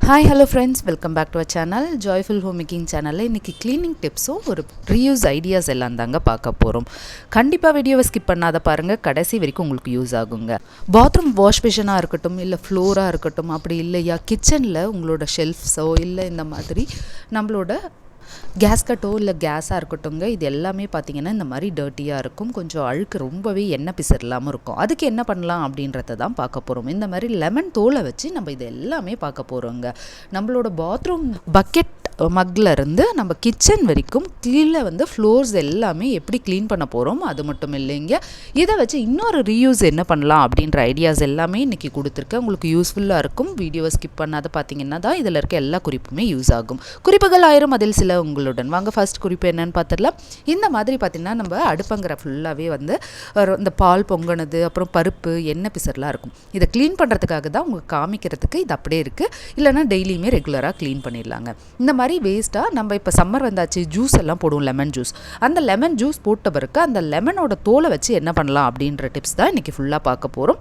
Hi hello friends, welcome back to our channel joyful home making சேனலில் இன்றைக்கி cleaning டிப்ஸும் ஒரு reuse ideas எல்லாம் தாங்க பார்க்க போகிறோம். கண்டிப்பாக வீடியோவை ஸ்கிப் பண்ணாத பாருங்கள், கடைசி வரைக்கும் உங்களுக்கு யூஸ் ஆகுங்க. பாத்ரூம் வாஷ் பேஷனாக இருக்கட்டும், இல்லை ஃப்ளோராக இருக்கட்டும், அப்படி இல்லையா கிச்சனில் உங்களோட ஷெல்ஃப்ஸோ இல்லை இந்த மாதிரி நம்மளோட கேஸ்கட்டோ இல்லை கேஸாக இருக்கட்டும்ங்க, இது எல்லாமே பார்த்திங்கன்னா இந்த மாதிரி டர்ட்டியாக இருக்கும். கொஞ்சம் அழுக்கு ரொம்பவே எண்ணெய் பிசர் இல்லாமல் இருக்கும். அதுக்கு என்ன பண்ணலாம் அப்படின்றத தான் பார்க்க போகிறோம். இந்த மாதிரி லெமன் தோலை வச்சு நம்ம இது எல்லாமே பார்க்க போகிறோங்க. நம்மளோட பாத்ரூம் பக்கெட் மக்கில் இருந்து நம்ம கிச்சன் வரைக்கும் கீழே ஃப்ளோர்ஸ் எல்லாமே எப்படி க்ளீன் பண்ண போகிறோம். அது மட்டும் இல்லைங்க, இதை வச்சு இன்னொரு ரீயூஸ் என்ன பண்ணலாம் அப்படின்ற ஐடியாஸ் எல்லாமே இன்றைக்கி கொடுத்துருக்கேன். உங்களுக்கு யூஸ்ஃபுல்லாக இருக்கும். வீடியோவை ஸ்கிப் பண்ணாத பார்த்தீங்கன்னா தான் இதில் இருக்க எல்லா குறிப்புமே யூஸ் ஆகும். குறிப்புகள் ஆயிரம், அதில் சில உங்களுடன். வாங்க ஃபர்ஸ்ட் குறிப்பு என்னன்னு பார்த்துடலாம். இந்த மாதிரி பார்த்திங்கன்னா நம்ம அடுப்பங்கிற ஃபுல்லாகவே இந்த பால் பொங்கினது, அப்புறம் பருப்பு, எண்ணெய் பிசர்லாம் இருக்கும். இதை க்ளீன் பண்ணுறதுக்காக தான் உங்களுக்கு காமிக்கிறதுக்கு இது அப்படியே இருக்குது. இல்லைனா டெய்லியுமே ரெகுலராக க்ளீன் பண்ணிடலாங்க. இந்த மாதிரி வேஸ்ட்டாக நம்ம இப்போ சம்மர் வந்தாச்சு, ஜூஸ் எல்லாம் போடுவோம், லெமன் ஜூஸ். அந்த லெமன் ஜூஸ் போட்ட பிறகு அந்த லெமனோட தோலை வச்சு என்ன பண்ணலாம் அப்படின்ற டிப்ஸ் தான் இன்றைக்கி ஃபுல்லாக பார்க்க போகிறோம்.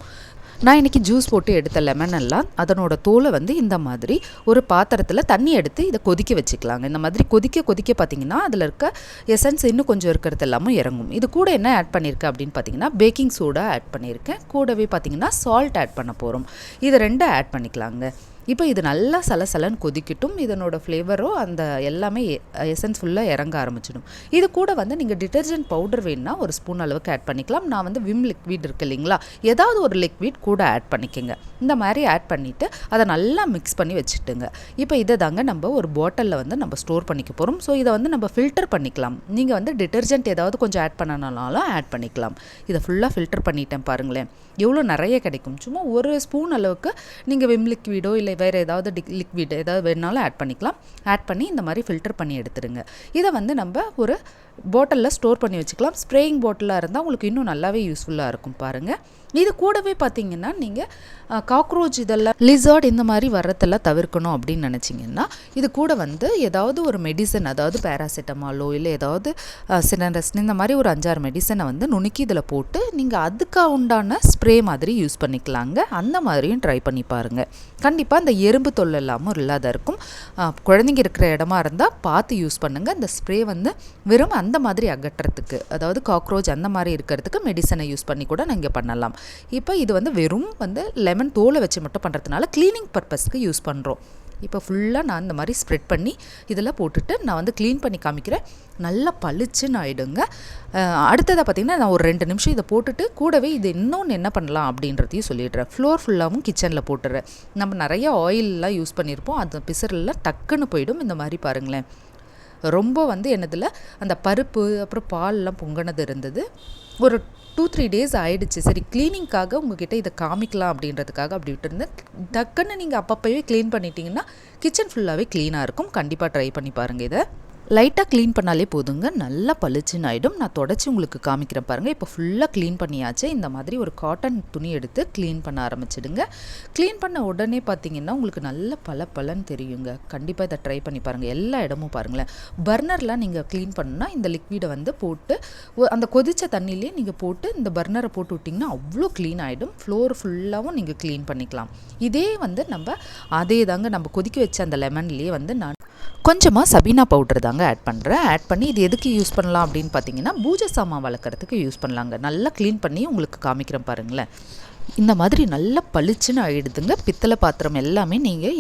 நான் இன்றைக்கி ஜூஸ் போட்டு எடுத்த லெமன் எல்லாம் அதனோட தோலை இந்த மாதிரி ஒரு பாத்திரத்தில் தண்ணி எடுத்து இதை கொதிக்க வச்சுக்கலாங்க. இந்த மாதிரி கொதிக்க கொதிக்க பார்த்திங்கன்னா அதில் இருக்க எசன்ஸ் இன்னும் கொஞ்சம் இருக்கிறது எல்லாமே இறங்கும். இது கூட என்ன ஆட் பண்ணியிருக்கேன் அப்படின்னு பார்த்தீங்கன்னா பேக்கிங் சோடா ஆட் பண்ணியிருக்கேன். கூடவே பார்த்திங்கன்னா சால்ட் ஆட் பண்ண போகிறோம். இது ரெண்டும் ஆட் பண்ணிக்கலாங்க. இப்போ இது நல்லா சலசலன்னு கொதிக்கட்டும். இதனோட ஃப்ளேவரோ அந்த எல்லாமே எசன்ஸ் ஃபுல்லாக இறங்க ஆரம்பிச்சிடும். இது கூட நீங்கள் டிட்டர்ஜென்ட் பவுடர் வேணுன்னா ஒரு ஸ்பூன் அளவுக்கு ஆட் பண்ணிக்கலாம். நான் விம் லிக்விட் இருக்குது இல்லைங்களா, ஏதாவது ஒரு லிக்விட் கூட ஆட் பண்ணிக்கோங்க. இந்த மாதிரி ஆட் பண்ணிவிட்டு அதை நல்லா மிக்ஸ் பண்ணி வச்சுட்டுங்க. இப்போ இதை தாங்க நம்ம ஒரு பாட்டிலில் நம்ம ஸ்டோர் பண்ணிக்க போகிறோம். ஸோ இதை நம்ம ஃபில்டர் பண்ணிக்கலாம். நீங்கள் டிட்டர்ஜென்ட் ஏதாவது கொஞ்சம் ஆட் பண்ணனாலும் ஆட் பண்ணிக்கலாம். இதை ஃபுல்லாக ஃபில்டர் பண்ணிட்டேன் பாருங்களேன், எவ்வளோ நிறைய கிடைக்கும். சும்மா ஒரு ஸ்பூன் அளவுக்கு நீங்கள் விம் லிக்விடோ இல்லை வேறு ஏதாவது லிக்விட் ஏதாவது வேணாலும் ஆட் பண்ணிக்கலாம். ஆட் பண்ணி இந்த மாதிரி ஃபில்டர் பண்ணி எடுத்துருங்க. இதை நம்ம ஒரு பாட்டிலில் ஸ்டோர் பண்ணி வச்சுக்கலாம். ஸ்ப்ரேயிங் பாட்டிலாக இருந்தால் உங்களுக்கு இன்னும் நல்லாவே யூஸ்ஃபுல்லாக இருக்கும் பாருங்கள். இது கூடவே பார்த்திங்கன்னா நீங்கள் காக்ரோச் இதெல்லாம் லிசார்ட் இந்த மாதிரி வரத்தெல்லாம் தவிர்க்கணும் அப்படின்னு நினச்சிங்கன்னா இது கூட ஏதாவது ஒரு மெடிசன், அதாவது பேராசிட்டமாலோ இல்லை ஏதாவது சினரஸ்ட் இந்த மாதிரி ஒரு 5-6 மெடிசனை நுணுக்கி இதில் போட்டு நீங்கள் அதுக்கு உண்டான ஸ்ப்ரே மாதிரி யூஸ் பண்ணிக்கலாங்க. அந்த மாதிரியும் ட்ரை பண்ணி பாருங்கள். கண்டிப்பாக இந்த எறும்பு தொல்லை இல்லாமல் இல்லாத இருக்கும். குழந்தைங்க இருக்கிற இடமா இருந்தால் பார்த்து யூஸ் பண்ணுங்கள். இந்த ஸ்ப்ரே வெறும் அந்த மாதிரி அகற்றுறதுக்கு, அதாவது காக்ரோச் அந்த மாதிரி இருக்கிறதுக்கு மெடிசனை யூஸ் பண்ணி கூட நீங்கள் பண்ணலாம். இப்போ இது வெறும் லெமன் தோலை வச்சு மட்டும் பண்ணுறதுனால க்ளீனிங் பர்பஸ்க்கு யூஸ் பண்ணுறோம். இப்போ ஃபுல்லாக நான் இந்த மாதிரி ஸ்ப்ரெட் பண்ணி இதில் போட்டுட்டு நான் க்ளீன் பண்ணி காமிக்கிறேன். நல்லா பளிச்சுன்னு ஆகிடுங்க. அடுத்ததாக பார்த்திங்கன்னா நான் ஒரு 2 நிமிஷம் இதை போட்டுட்டு கூடவே இது இன்னொன்று என்ன பண்ணலாம் அப்படின்றதையும் சொல்லிடுறேன். ஃப்ளோர் ஃபுல்லாகவும் கிச்சனில் போட்டுடுறேன். நம்ம நிறைய ஆயிலெலாம் யூஸ் பண்ணியிருப்போம், அந்த பிசரெல்லாம் டக்குன்னு போயிடும். இந்த மாதிரி பாருங்களேன், ரொம்ப என்னதில் அந்த பருப்பு அப்புறம் பால்லாம் பொங்கினது இருந்தது. ஒரு 2-3 டேஸ் ஆகிடுச்சு. சரி, க்ளீனிங்காக உங்ககிட்ட இதை காமிக்கலாம் அப்படின்றதுக்காக அப்படி விட்டுருந்தேன். டக்குன்னு நீங்கள் அப்பப்போவே க்ளீன் பண்ணிட்டீங்கன்னா கிச்சன் ஃபுல்லாகவே க்ளீனாக இருக்கும். கண்டிப்பாக ட்ரை பண்ணி பாருங்கள். இதை லைட்டாக க்ளீன் பண்ணாலே போதுங்க, நல்லா பளிச்சுன்னு ஆகிடும். நான் தொடச்சி உங்களுக்கு காமிக்கிறேன் பாருங்கள். இப்போ ஃபுல்லாக க்ளீன் பண்ணியாச்சு. இந்த மாதிரி ஒரு காட்டன் துணி எடுத்து க்ளீன் பண்ண ஆரம்பிச்சிடுங்க. க்ளீன் பண்ண உடனே பார்த்திங்கன்னா உங்களுக்கு நல்ல பலன்னு தெரியுங்க. கண்டிப்பாக இதை ட்ரை பண்ணி பாருங்கள். எல்லா இடமும் பாருங்களேன். பர்னர்லாம் நீங்கள் க்ளீன் பண்ணால் இந்த லிக்விடை போட்டு அந்த கொதித்த தண்ணியிலே நீங்கள் போட்டு இந்த பர்னரை போட்டு விட்டிங்கன்னா அவ்வளோ க்ளீன் ஆகிடும். ஃப்ளோர் ஃபுல்லாகவும் நீங்கள் க்ளீன் பண்ணிக்கலாம். இதே நம்ம அதே தாங்க நம்ம கொதிக்க வச்ச அந்த லெமன்லேயே நான் கொஞ்சமாக சபீனா பவுடர் தாங்க ஆட் பண்ணுறேன். ஆட் பண்ணி இது எதுக்கு யூஸ் பண்ணலாம் அப்படின்னு பார்த்தீங்கன்னா பூஜை சாமான் வளர்க்குறதுக்கு யூஸ் பண்ணலாங்க. நல்லா க்ளீன் பண்ணி உங்களுக்கு காமிக்கிறேன் பாருங்களேன். இந்த மாதிரி நல்லா பளிச்சுன்னு ஆகிடுதுங்க. பித்தளை பாத்திரம் எல்லாமே நீங்கள்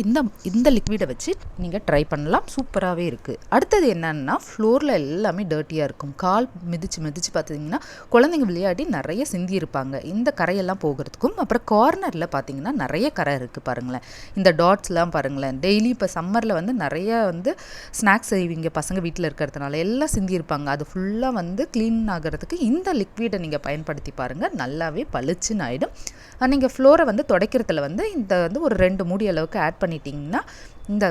இந்த லிக்விடை வச்சு நீங்கள் ட்ரை பண்ணலாம். சூப்பராகவே இருக்குது. அடுத்தது என்னன்னா, ஃப்ளோரில் எல்லாமே டர்ட்டியாக இருக்கும். கால் மிதிச்சு பார்த்தீங்கன்னா குழந்தைங்க விளையாடி நிறைய சிந்தி இருப்பாங்க. இந்த கரையெல்லாம் போகிறதுக்கும் அப்புறம் கார்னரில் பார்த்தீங்கன்னா நிறைய கரை இருக்குது பாருங்களேன். இந்த டாட்ஸ்லாம் பாருங்களேன். டெய்லி இப்போ சம்மரில் நிறைய ஸ்நாக்ஸ் செய்வீங்க பசங்க வீட்டில் இருக்கிறதுனால, எல்லாம் சிந்தி இருப்பாங்க. அது ஃபுல்லாக க்ளீன் ஆகிறதுக்கு இந்த லிக்விடை நீங்கள் பயன்படுத்தி பாருங்கள். நல்லாவே பளிச்சுன்னு ஆகிடும். நீங்கள் ஃப்ளோரை துடைக்கிறதுல இந்த ஒரு 2 மூடி அளவுக்கு ஆட் பண்ணிட்டீங்கன்னா இந்த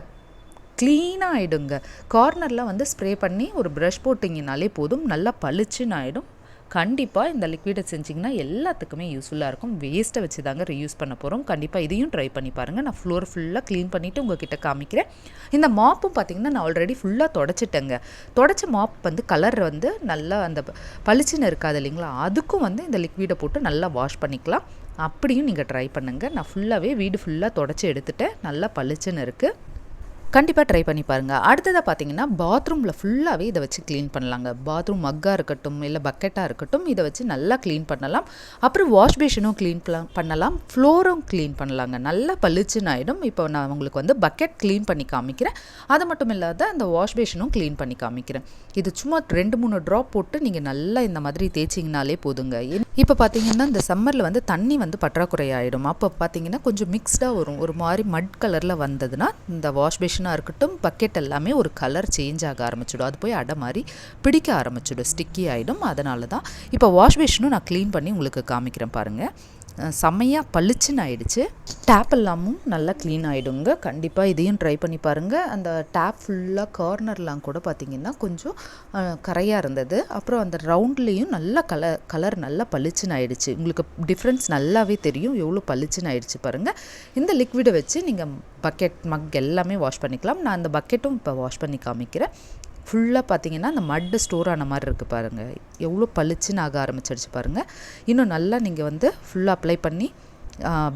க்ளீனாக ஆகிடுங்க. கார்னரில் ஸ்ப்ரே பண்ணி ஒரு ப்ரஷ் போட்டிங்கனாலே போதும், நல்லா பளிச்சுன்னு ஆகிடும். கண்டிப்பாக இந்த லிக்விடை செஞ்சிங்கன்னா எல்லாத்துக்குமே யூஸ்ஃபுல்லாக இருக்கும். வேஸ்ட்டை வச்சு தாங்க ரீயூஸ் பண்ண போகிறோம். கண்டிப்பாக இதையும் ட்ரை பண்ணி பாருங்கள். நான் ஃப்ளோர் ஃபுல்லாக க்ளீன் பண்ணிவிட்டு உங்கள்கிட்ட காமிக்கிறேன். இந்த மாப்பும் பார்த்திங்கன்னா நான் ஆல்ரெடி ஃபுல்லாக தொடச்சிட்டேங்க. தொடச்ச மாப் கலர் நல்லா அந்த பளிச்சுன்னு இருக்காது இல்லைங்களா, அதுக்கும் இந்த லிக்விடை போட்டு நல்லா வாஷ் பண்ணிக்கலாம். அப்படியும் நீங்கள் ட்ரை பண்ணுங்கள். நான் ஃபுல்லாகவே வீடு ஃபுல்லாக தொடச்சி எடுத்துட்டேன். நல்லா பளிச்சுன்னு இருக்குது. கண்டிப்பாக ட்ரை பண்ணி பாருங்கள். அடுத்ததாக பார்த்தீங்கன்னா பாத்ரூமில் ஃபுல்லாகவே இதை வச்சு க்ளீன் பண்ணலாங்க. பாத்ரூம் மக்காக இருக்கட்டும் இல்லை பக்கெட்டாக இருக்கட்டும், இதை வச்சு நல்லா க்ளீன் பண்ணலாம். அப்புறம் வாஷ் பேஷனும் க்ளீன் பண்ணலாம், ஃப்ளோரும் க்ளீன் பண்ணலாங்க. நல்லா பளிச்சுன்னு ஆகிடும். இப்போ நான் உங்களுக்கு வந்து பக்கெட் க்ளீன் பண்ணி காமிக்கிறேன். அது மட்டும் இல்லாத அந்த வாஷ் பேஷனும் க்ளீன் பண்ணி காமிக்கிறேன். இது சும்மா 2-3 ட்ராப் போட்டு நீங்கள் நல்லா இந்த மாதிரி தேய்ச்சிங்கனாலே போதுங்க. இப்போ பார்த்தீங்கன்னா இந்த சம்மரில் வந்து தண்ணி வந்து பற்றாக்குறை ஆகிடும். அப்போ பார்த்தீங்கன்னா கொஞ்சம் மிக்ஸ்டாக வரும். ஒரு மாதிரி மட் கலரில் வந்ததுன்னா இந்த வாஷ் பேஷன் இருக்கட்டும் பக்கெட் எல்லாமே ஒரு கலர் சேஞ்ச் ஆக ஆரம்பிச்சிடும். அது போய் அடை மாதிரி பிடிக்க ஆரம்பிச்சிடும், ஸ்டிக்கி ஆகிடும். அதனால தான் இப்போ வாஷ் பேஷனும் நான் க்ளீன் பண்ணி உங்களுக்கு காமிக்கிறேன் பாருங்கள். செம்மையாக பளிச்சுன்னு ஆகிடுச்சு. டேப் எல்லாமும் நல்லா க்ளீன் ஆகிடுங்க. கண்டிப்பாக இதையும் ட்ரை பண்ணி பாருங்கள். அந்த டேப் ஃபுல்லாக கார்னர்லாம் கூட பார்த்திங்கன்னா கொஞ்சம் கரையாக இருந்தது. அப்புறம் அந்த ரவுண்ட்லேயும் நல்லா கலர் நல்லா பளிச்சுன்னு ஆகிடுச்சு. உங்களுக்கு டிஃப்ரென்ஸ் நல்லாவே தெரியும் எவ்வளோ பளிச்சுன்னு ஆகிடுச்சு பாருங்கள். இந்த லிக்விடை வச்சு நீங்கள் பக்கெட் மக் எல்லாமே வாஷ் பண்ணிக்கலாம். நான் அந்த பக்கெட்டும் இப்போ வாஷ் பண்ணி காமிக்கிறேன். ஃபுல்லாக பார்த்தீங்கன்னா அந்த மட்டு ஸ்டோர் ஆன மாதிரி இருக்குது பாருங்கள். எவ்வளோ பளிச்சுன்னு ஆக ஆரம்பிச்சிடுச்சு பாருங்கள். இன்னும் நல்லா நீங்கள் வந்து ஃபுல்லாக அப்ளை பண்ணி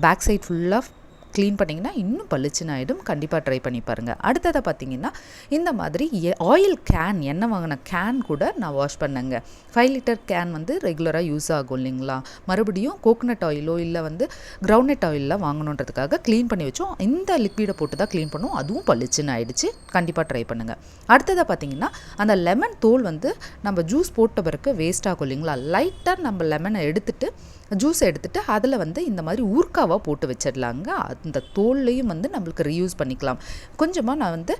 பேக் சைட் ஃபுல்லாக க்ளீன் பண்ணிங்கன்னா இன்னும் பளிச்சுன்னு ஆகிடும். கண்டிப்பாக ட்ரை பண்ணி பாருங்கள். அடுத்ததை பார்த்தீங்கன்னா இந்த மாதிரி ஆயில் கேன், எண்ணெய் வாங்கின கேன் கூட நான் வாஷ் பண்ணேங்க. 5 லிட்டர் கேன் வந்து ரெகுலராக யூஸ் ஆகும் இல்லைங்களா. மறுபடியும் கோகோனட் ஆயிலோ இல்லை வந்து கிரவுண்ட்நட் ஆயிலெலாம் வாங்கணுன்றதுக்காக க்ளீன் பண்ணி வச்சோம். இந்த லிக்விடை போட்டு தான் க்ளீன் பண்ணுவோம். அதுவும் பளிச்சுன்னு ஆகிடுச்சு. கண்டிப்பாக ட்ரை பண்ணுங்கள். அடுத்ததாக பார்த்தீங்கன்னா அந்த லெமன் தோல் வந்து நம்ம ஜூஸ் போட்ட பிறகு வேஸ்ட் ஆகும் இல்லைங்களா. லைட்டாக நம்ம லெமனை எடுத்துகிட்டு ஜூஸை எடுத்துகிட்டு அதில் வந்து இந்த மாதிரி ஊர்க்காவாக போட்டு வச்சிடலாங்க. அந்த தோல்லையும் வந்து நம்மளுக்கு ரீயூஸ் பண்ணிக்கலாம். கொஞ்சமாக நான் வந்து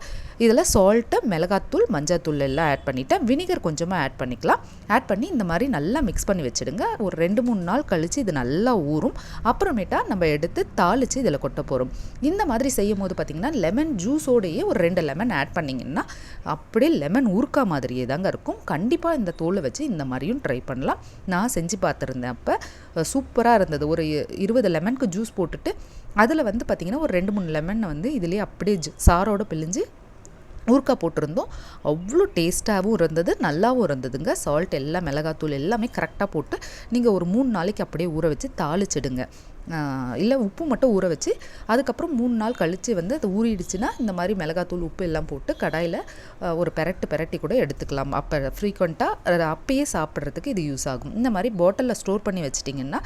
இதில் சால்ட்டு, மிளகாத்தூள், மஞ்சத்தூள் எல்லாம் ஆட் பண்ணிவிட்டேன். வினிகர் கொஞ்சமாக ஆட் பண்ணிக்கலாம். ஆட் பண்ணி இந்த மாதிரி நல்லா மிக்ஸ் பண்ணி வச்சுடுங்க. ஒரு 2-3 நாள் கழித்து இது நல்லா ஊறும். அப்புறமேட்டா நம்ம எடுத்து தாளித்து இதில் கொட்ட போகிறோம். இந்த மாதிரி செய்யும் போது பார்த்திங்கன்னா லெமன் ஜூஸோடையே ஒரு 2 லெமன் ஆட் பண்ணிங்கன்னா அப்படியே லெமன் ஊர்க்கா மாதிரியே தாங்க இருக்கும். கண்டிப்பாக இந்த தோலை வச்சு இந்த மாதிரியும் ட்ரை பண்ணலாம். நான் செஞ்சு பார்த்துருந்தேன். அப்போ சூப்பராக இருந்தது. ஒரு 20 லெமனுக்கு ஜூஸ் போட்டுட்டு அதில் வந்து பார்த்திங்கன்னா ஒரு 2-3 லெமனை வந்து இதிலே அப்படியே சாரோடு பிழிஞ்சு ஊறுக்கா போட்டிருந்தோம். அவ்வளோ டேஸ்ட்டாகவும் இருந்தது, நல்லாவும் இருந்ததுங்க. சால்ட் எல்லாம் மிளகாத்தூள் எல்லாமே கரெக்டாக போட்டு நீங்கள் ஒரு 3 நாளைக்கு அப்படியே ஊற வச்சு தாளிச்சிடுங்க. இல்லை உப்பு மட்டும் ஊற வச்சு அதுக்கப்புறம் 3 நாள் கழித்து வந்து அது ஊறிடுச்சுன்னா இந்த மாதிரி மிளகாத்தூள் உப்பு எல்லாம் போட்டு கடாயில் ஒரு பெரட்டி கூட எடுத்துக்கலாம். அப்போ ஃப்ரீக்வெண்ட்டாக அப்பயே சாப்பிட்றதுக்கு இது யூஸ் ஆகும். இந்த மாதிரி பாட்டிலில் ஸ்டோர் பண்ணி வச்சிட்டிங்கன்னா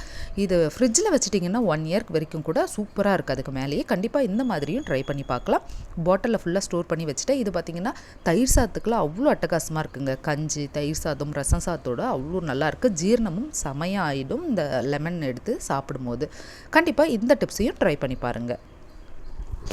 இது ஃப்ரிட்ஜில் வச்சிட்டிங்கன்னா 1 இயர் வரைக்கும் கூட சூப்பராக இருக்குது. அதுக்கு மேலேயே கண்டிப்பாக இந்த மாதிரியும் ட்ரை பண்ணி பார்க்கலாம். பாட்டிலில் ஃபுல்லாக ஸ்டோர் பண்ணி வச்சுட்டு இது பார்த்திங்கன்னா தயிர் சாதத்துக்குலாம் அவ்வளோ அட்டகாசமாக இருக்குங்க. கஞ்சி, தயிர் சாதம், ரசம் சாதத்தோடு அவ்வளோ நல்லாயிருக்கு. ஜீரணமும் செமையாக ஆகிடும் இந்த லெமன் எடுத்து சாப்பிடும்போது. கண்டிப்பாக இந்த டிப்ஸையும் ட்ரை பண்ணி பாருங்கள்.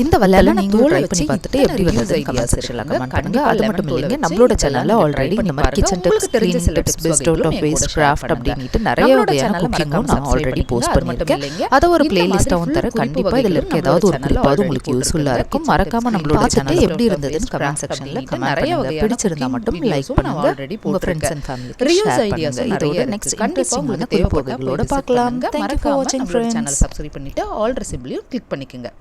இந்த வலையில நீங்களும் ட்ரை பண்ணி பார்த்துட்டு எப்படி வந்தது கமெண்ட் செக்ஷன்ல கமெண்ட் பண்ணுங்க. அது மட்டும் இல்லைங்க, நம்மளோட சேனல்ல ஆல்ரெடி இந்த மாதிரி கிச்சன் டிப்ஸ், தெரிஞ்ச சில tips, best out of waste, craft அப்படினிட்டு நிறைய வகையான குக்கிங்கும் நான் ஆல்ரெடி போஸ்ட் பண்ணிருக்கேன். அத ஒரு பிளேலிஸ்டாவும் தர. கண்டிப்பா இதுல இருக்க ஏதாவது ஒரு குறிப்பாவது உங்களுக்கு யூஸ்ஃபுல்லா இருக்கும். மறக்காம நம்மளோட சேனல் எப்படி இருந்ததுன்னு கமெண்ட் செக்ஷன்ல கமெண்ட் பண்ணுங்க. பிடிச்சிருந்தா மட்டும் லைக் பண்ணுங்க. உங்க ஃப்ரெண்ட்ஸ் அண்ட் ஃபேமிலிக்கு ஷேர் பண்ணுங்க. இதோட நெக்ஸ்ட் கண்டிப்பா உங்களுக்கு தேவைப்படுறவங்களோட பார்க்கலாம். Thank you for watching friends. Channel subscribe பண்ணிட்டு ஆல் ரெசிபிலையும் கிளிக் பண்ணிக்கங்க.